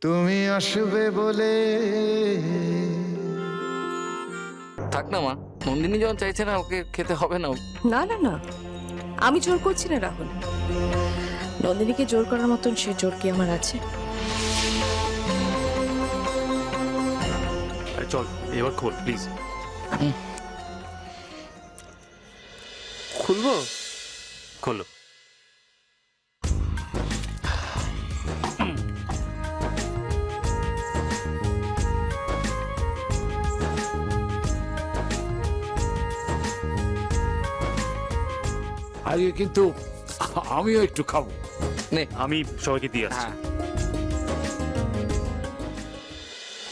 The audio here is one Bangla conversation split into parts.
তুমি আসবে বলে। থাক না মা, নন্দিনী যখন চাইছে না ওকে খেতে হবে না। না না না, আমি জোর করছি না রাহুল। নন্দিনীকে জোর করার মতন সে জোর কি আমার আছে? আরে চল এবার খোল প্লিজ। খুলবো? খোলো। আজকে কিন্তু আমিও একটু খাবো। নে। আমি সবাইকে দিয়ে আসছি। হ্যাঁ।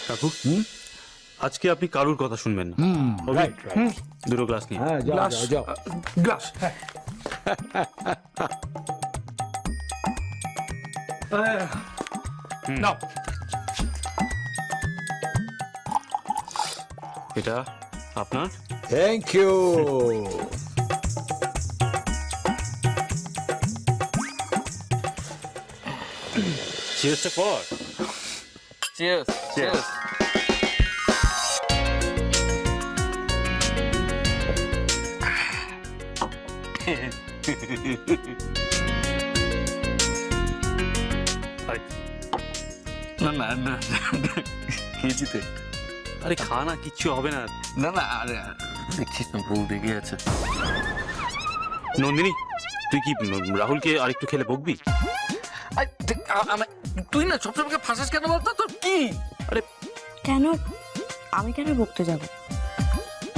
কাকু আজকে আপনি কারুর কথা শুনবেন না। ওকে? Right right. দুটো গ্লাস নিয়ে। হ্যাঁ যাও গ্লাস। যাও যাও। গ্লাস। নাও। এটা আপনার। Thank you. চিয়ার্সটা কর। Cheers cheers. আরে না না না, খেয়েছি তো। আরে খা না, কিচ্ছু হবে না। না না, আরে দেখছিস না বউ দেখে আছে। নন্দিনী তুই কি রাহুলকে আরেকটু খেলে বকবি? তুই না সবসময় ফাঁসাস কেন বলতো? তোর কি? আরে কেন? আমি কেন বকতে যাব?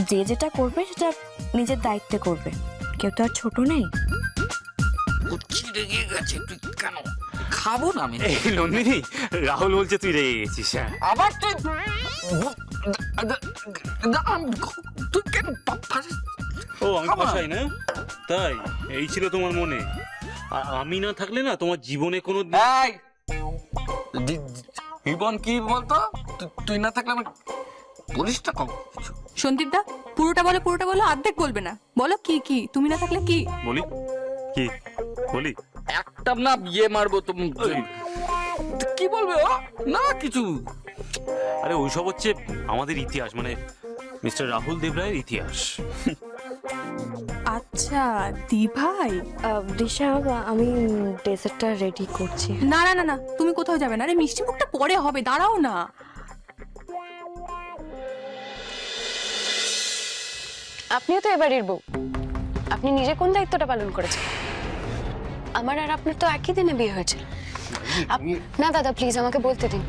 যে যেটা করবে সেটা নিজের দায়িত্বে করবে, কেউ তো আর ছোট নেই। রেগে গেছে তুই কেন? খাবো না আমি। এই নন্দিনী, রাহুল বলছে তুই রেগে গেছিস। হ্যাঁ আবার তুই তুই কেন ফাঁসিস? ও আমি বসাই না তাই? এই ছিল তোমার মনে? আর আমি না থাকলে না তোমার জীবনে কোনো এই জীবন কি বলতো? তুই না থাকলে আমার বলিসটা কম। সন্দীপ দা, পুরোটা বলো, পুরোটা বলো, অর্ধেক বলবে না। বলো কি কি, তুমি না থাকলে কি? বলি কি বলি? একটা না বিয়ে মারবো তুমি। কি বলবে ও? না কিছু। আরে ওইসব হচ্ছে আমাদের ইতিহাস, মানে মিস্টার রাহুল দেবরায়ের ইতিহাস। আচ্ছা দি ভাই। দিশা, আমি ডেজার্টটা রেডি করছি। না না না না, তুমি কোথাও যাবে না। আরে মিষ্টি মুখটা পরে হবে, দাঁড়াও না। আপনিও তো এবারের বউ, আপনি নিজে কোন দায়িত্বটা পালন করেছেন? আমার আর আপনার তো একই দিনে বিয়ে হয়েছিল। না দাদা প্লিজ আমাকে বলতে দিন।